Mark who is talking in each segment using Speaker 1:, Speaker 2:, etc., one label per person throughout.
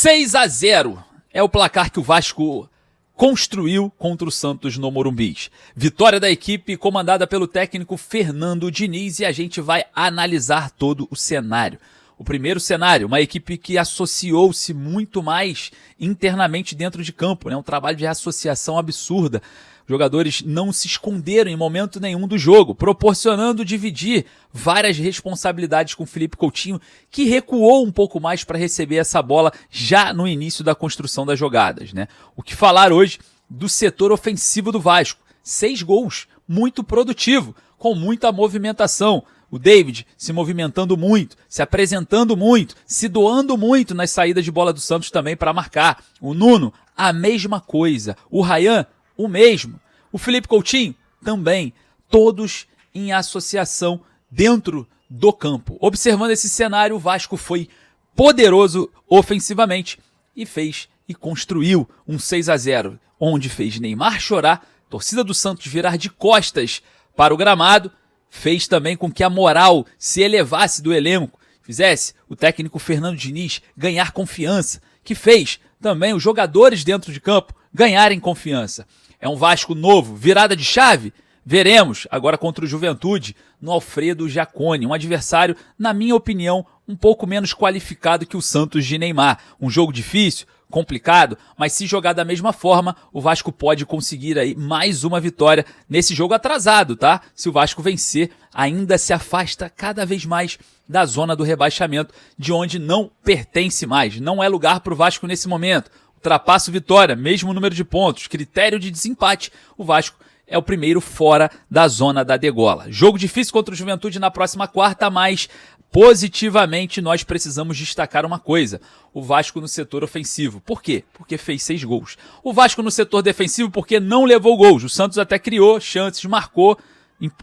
Speaker 1: 6-0 é o placar que o Vasco construiu contra o Santos no Morumbi. Vitória da equipe comandada pelo técnico Fernando Diniz, e a gente vai analisar todo o cenário. O primeiro cenário, uma equipe que associou-se muito mais internamente dentro de campo, né? Um trabalho de associação absurda. Os jogadores não se esconderam em momento nenhum do jogo, proporcionando dividir várias responsabilidades com o Felipe Coutinho, que recuou um pouco mais para receber essa bola já no início da construção das jogadas, né? O que falar hoje do setor ofensivo do Vasco? 6 gols, muito produtivo, com muita movimentação. O David se movimentando muito, se apresentando muito, se doando muito nas saídas de bola do Santos também para marcar. O Nuno, a mesma coisa. O Ryan, o mesmo. O Felipe Coutinho, também. Todos em associação dentro do campo. Observando esse cenário, o Vasco foi poderoso ofensivamente e fez e construiu um 6-0, onde fez Neymar chorar, torcida do Santos virar de costas para o gramado, fez também com que a moral se elevasse do elenco, fizesse o técnico Fernando Diniz ganhar confiança, que fez também os jogadores dentro de campo ganharem confiança. É um Vasco novo, virada de chave? Veremos agora contra o Juventude no Alfredo Jaconi, um adversário, na minha opinião, um pouco menos qualificado que o Santos de Neymar. Um jogo difícil, complicado, mas se jogar da mesma forma, o Vasco pode conseguir aí mais uma vitória nesse jogo atrasado, tá? Se o Vasco vencer, ainda se afasta cada vez mais da zona do rebaixamento, de onde não pertence mais, não é lugar para o Vasco nesse momento. Ultrapassa o Vitória, mesmo número de pontos, critério de desempate, o Vasco é o primeiro fora da zona da degola. Jogo difícil contra o Juventude na próxima quarta, mas positivamente nós precisamos destacar uma coisa: o Vasco no setor ofensivo. Por quê? Porque fez 6 gols. O Vasco no setor defensivo porque não levou gols. O Santos até criou chances, marcou,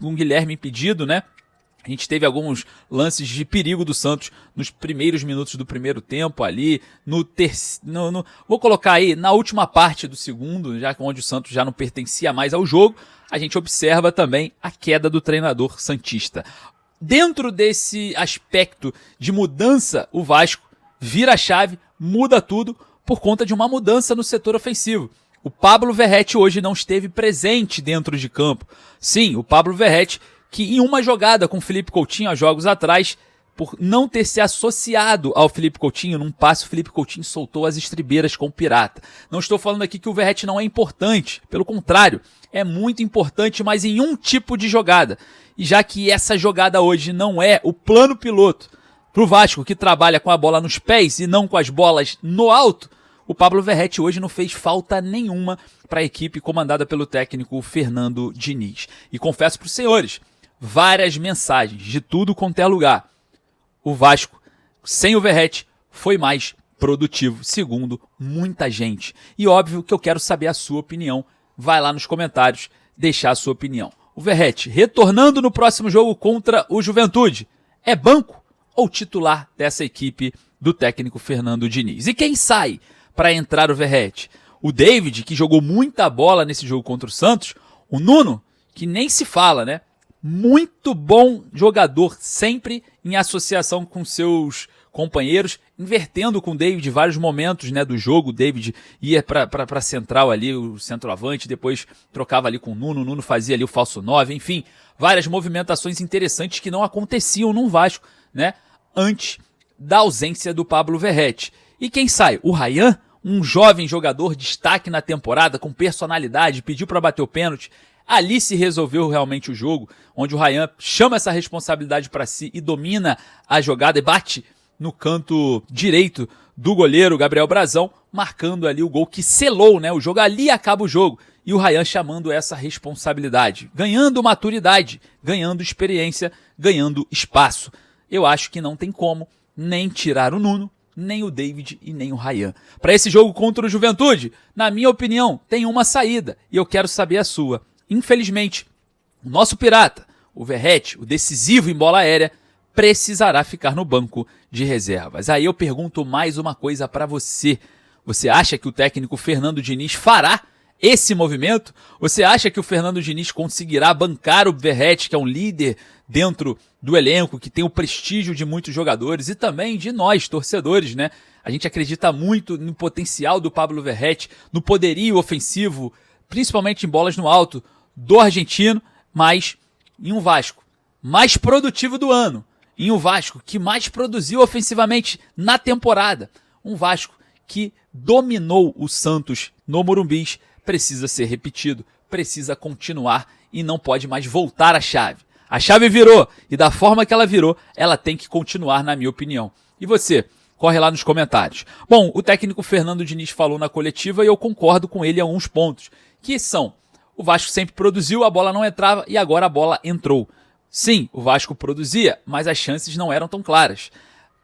Speaker 1: com o Guilherme impedido, né? A gente teve alguns lances de perigo do Santos nos primeiros minutos do primeiro tempo ali, vou colocar aí na última parte do segundo, já onde o Santos já não pertencia mais ao jogo, a gente observa também a queda do treinador santista. Dentro desse aspecto de mudança, o Vasco vira a chave, muda tudo por conta de uma mudança no setor ofensivo. O Pablo Verratti hoje não esteve presente dentro de campo. Sim, o Pablo Verratti, que em uma jogada com o Felipe Coutinho há jogos atrás, por não ter se associado ao Felipe Coutinho, num passe o Felipe Coutinho soltou as estribeiras com o Pirata. Não estou falando aqui que o Verratti não é importante, pelo contrário, é muito importante, mas em um tipo de jogada. E já que essa jogada hoje não é o plano piloto para o Vasco, que trabalha com a bola nos pés e não com as bolas no alto, o Pablo Verratti hoje não fez falta nenhuma para a equipe comandada pelo técnico Fernando Diniz. E confesso para os senhores, várias mensagens de tudo quanto é lugar. O Vasco, sem o Verratti, foi mais produtivo, segundo muita gente. E óbvio que eu quero saber a sua opinião. Vai lá nos comentários deixar a sua opinião. O Verratti, retornando no próximo jogo contra o Juventude, é banco ou titular dessa equipe do técnico Fernando Diniz? E quem sai para entrar o Verratti? O David, que jogou muita bola nesse jogo contra o Santos. O Nuno, que nem se fala, né? Muito bom jogador, sempre em associação com seus companheiros, invertendo com o David em vários momentos, né, do jogo. O David ia para central ali, o centroavante, depois trocava ali com o Nuno fazia ali o falso 9, enfim, várias movimentações interessantes que não aconteciam no Vasco, né, antes da ausência do Pablo Verratti. E quem sai? O Ryan, um jovem jogador, destaque na temporada, com personalidade, pediu para bater o pênalti. Ali se resolveu realmente o jogo, onde o Ryan chama essa responsabilidade para si e domina a jogada e bate no canto direito do goleiro Gabriel Brazão, marcando ali o gol que selou, né, o jogo. Ali acaba o jogo. E o Ryan chamando essa responsabilidade, ganhando maturidade, ganhando experiência, ganhando espaço. Eu acho que não tem como nem tirar o Nuno, nem o David e nem o Ryan. Para esse jogo contra o Juventude, na minha opinião, tem uma saída e eu quero saber a sua. Infelizmente, o nosso pirata, o Verratti, o decisivo em bola aérea, precisará ficar no banco de reservas. Aí eu pergunto mais uma coisa para você. Você acha que o técnico Fernando Diniz fará esse movimento? Você acha que o Fernando Diniz conseguirá bancar o Verratti, que é um líder dentro do elenco, que tem o prestígio de muitos jogadores e também de nós, torcedores, né? A gente acredita muito no potencial do Pablo Verratti, no poderio ofensivo, principalmente em bolas no alto, do argentino, mas em um Vasco mais produtivo do ano, em um Vasco que mais produziu ofensivamente na temporada, um Vasco que dominou o Santos no Morumbi, precisa ser repetido, precisa continuar e não pode mais voltar a chave. A chave virou e da forma que ela virou, ela tem que continuar, na minha opinião. E você? Corre lá nos comentários. Bom, o técnico Fernando Diniz falou na coletiva e eu concordo com ele em alguns pontos, que são: o Vasco sempre produziu, a bola não entrava e agora a bola entrou. Sim, o Vasco produzia, mas as chances não eram tão claras.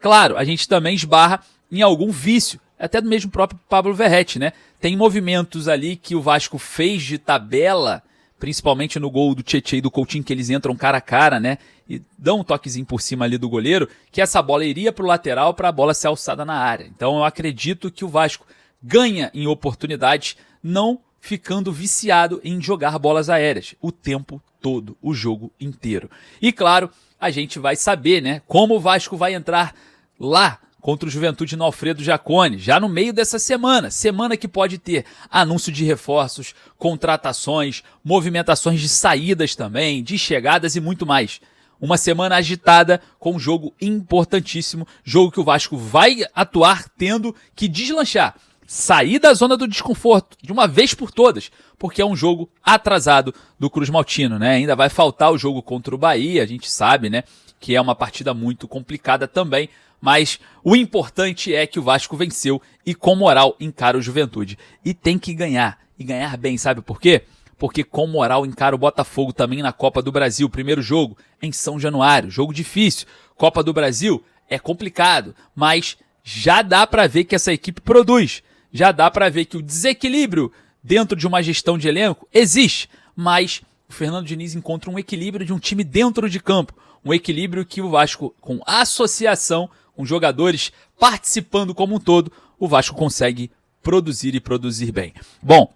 Speaker 1: Claro, a gente também esbarra em algum vício, até do mesmo próprio Pablo Verratti, né? Tem movimentos ali que o Vasco fez de tabela, principalmente no gol do Tietê e do Coutinho, que eles entram cara a cara, né? E dão um toquezinho por cima ali do goleiro, que essa bola iria para o lateral para a bola ser alçada na área. Então eu acredito que o Vasco ganha em oportunidades, não ficando viciado em jogar bolas aéreas o tempo todo, o jogo inteiro. E claro, a gente vai saber, né, como o Vasco vai entrar lá contra o Juventude no Alfredo Jaconi, já no meio dessa semana que pode ter anúncio de reforços, contratações, movimentações de saídas também, de chegadas e muito mais. Uma semana agitada com um jogo importantíssimo, jogo que o Vasco vai atuar tendo que deslanchar, sair da zona do desconforto de uma vez por todas, porque é um jogo atrasado do Cruz Maltino, né? Ainda vai faltar o jogo contra o Bahia, a gente sabe, né, que é uma partida muito complicada também, mas o importante é que o Vasco venceu e com moral encara o Juventude. E tem que ganhar, e ganhar bem, sabe por quê? Porque com moral encara o Botafogo também na Copa do Brasil, primeiro jogo em São Januário, jogo difícil. Copa do Brasil é complicado, mas já dá para ver que essa equipe produz, já dá para ver que o desequilíbrio dentro de uma gestão de elenco existe, mas o Fernando Diniz encontra um equilíbrio de um time dentro de campo, um equilíbrio que o Vasco, com associação, com jogadores participando como um todo, o Vasco consegue produzir e produzir bem. Bom,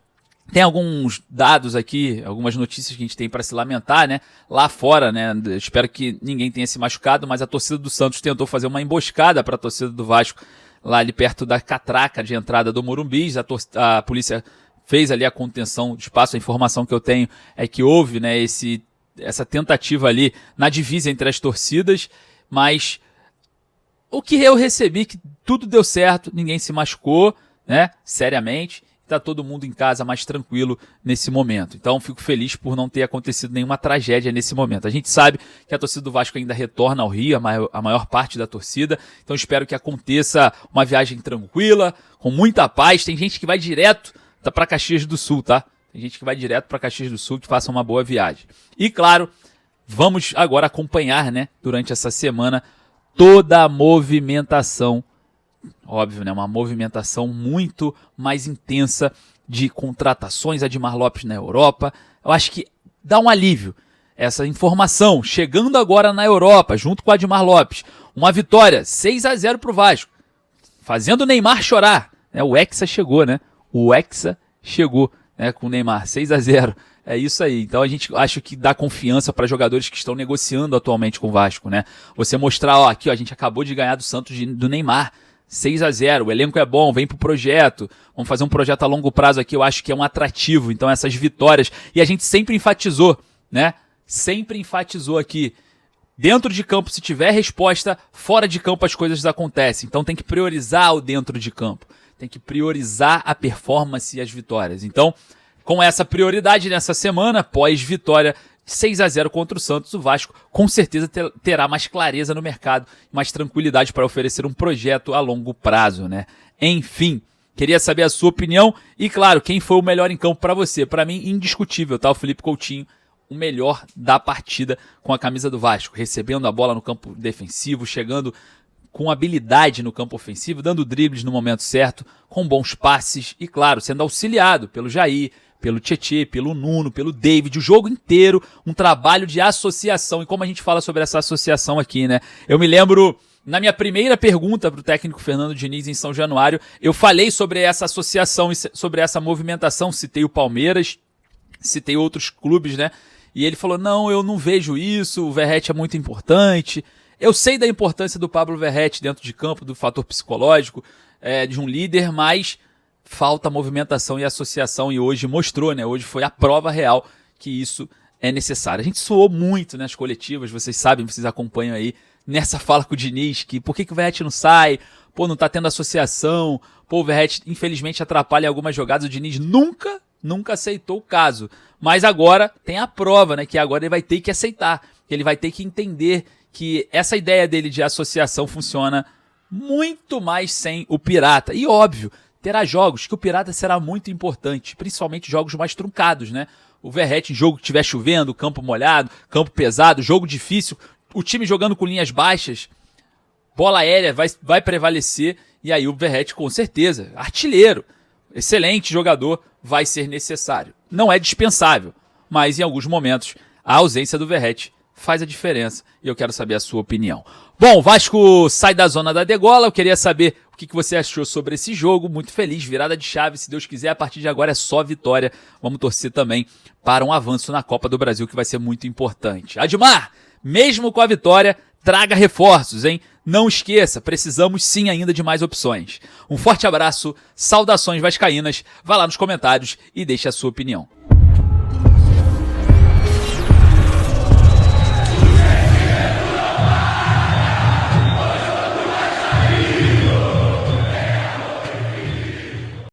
Speaker 1: tem alguns dados aqui, algumas notícias que a gente tem para se lamentar, né? Lá fora, né? Espero que ninguém tenha se machucado, mas a torcida do Santos tentou fazer uma emboscada para a torcida do Vasco, lá ali perto da catraca de entrada do Morumbi. A polícia fez ali a contenção de espaço. A informação que eu tenho é que houve, né, essa tentativa ali na divisa entre as torcidas, mas o que eu recebi, que tudo deu certo, ninguém se machucou, né, seriamente, está todo mundo em casa mais tranquilo nesse momento. Então fico feliz por não ter acontecido nenhuma tragédia nesse momento. A gente sabe que a torcida do Vasco ainda retorna ao Rio, a maior parte da torcida, então espero que aconteça uma viagem tranquila, com muita paz. Tem gente que vai direto para Caxias do Sul, tá? Tem gente que vai direto para Caxias do Sul, que faça uma boa viagem. E claro, vamos agora acompanhar, né, durante essa semana, toda a movimentação, óbvio, né, uma movimentação muito mais intensa de contratações. Admar Lopes na Europa, eu acho que dá um alívio essa informação, chegando agora na Europa, junto com o Admar Lopes, uma vitória 6-0 pro Vasco, fazendo o Neymar chorar, né? O Hexa chegou, né, o Hexa chegou, né, com o Neymar, 6-0. É isso aí. Então a gente acha que dá confiança para jogadores que estão negociando atualmente com o Vasco, né? Você mostrar, ó, aqui, ó, a gente acabou de ganhar do Santos do Neymar, 6-0, o elenco é bom, vem pro projeto, vamos fazer um projeto a longo prazo aqui, eu acho que é um atrativo. Então essas vitórias, e a gente sempre enfatizou, né? Sempre enfatizou aqui, dentro de campo, se tiver resposta, fora de campo as coisas acontecem. Então tem que priorizar o dentro de campo, tem que priorizar a performance e as vitórias. Então, com essa prioridade nessa semana, pós-vitória 6-0 contra o Santos, o Vasco com certeza terá mais clareza no mercado, mais tranquilidade para oferecer um projeto a longo prazo, né? Enfim, queria saber a sua opinião e, claro, quem foi o melhor em campo para você. Para mim, indiscutível, tá? O Felipe Coutinho, o melhor da partida com a camisa do Vasco, recebendo a bola no campo defensivo, chegando com habilidade no campo ofensivo, dando dribles no momento certo, com bons passes e, claro, sendo auxiliado pelo Jair, pelo Tietê, pelo Nuno, pelo David, o jogo inteiro, um trabalho de associação. E como a gente fala sobre essa associação aqui, né? Eu me lembro Na minha primeira pergunta para o técnico Fernando Diniz em São Januário, eu falei sobre essa associação e sobre essa movimentação, citei o Palmeiras, citei outros clubes, né? E ele falou, não, eu não vejo isso, o Verratti é muito importante. Eu sei da importância do Pablo Verratti dentro de campo, do fator psicológico, de um líder, mas falta movimentação e associação, e hoje mostrou, né? Hoje foi a prova real que isso é necessário. A gente suou muito nas coletivas, vocês sabem, vocês acompanham aí, nessa fala com o Diniz, que por que o Verratti não sai? Pô, não tá tendo associação. Pô, o Verratti infelizmente atrapalha em algumas jogadas. O Diniz nunca aceitou o caso. Mas agora tem a prova, né? Que agora ele vai ter que aceitar. Que ele vai ter que entender que essa ideia dele de associação funciona muito mais sem o Pirata. E óbvio, terá jogos que o Pirata será muito importante, principalmente jogos mais truncados, né? O Verratti em jogo que estiver chovendo, campo molhado, campo pesado, jogo difícil, o time jogando com linhas baixas, bola aérea vai prevalecer, e aí o Verratti com certeza, artilheiro, excelente jogador, vai ser necessário. Não é dispensável, mas em alguns momentos a ausência do Verratti faz a diferença, e eu quero saber a sua opinião. Bom, o Vasco sai da zona da degola, eu queria saber o que você achou sobre esse jogo, muito feliz, virada de chave, se Deus quiser, a partir de agora é só vitória, vamos torcer também para um avanço na Copa do Brasil, que vai ser muito importante. Admar, mesmo com a vitória, traga reforços, hein? Não esqueça, precisamos sim ainda de mais opções. Um forte abraço, saudações vascaínas, vá lá nos comentários e deixe a sua opinião.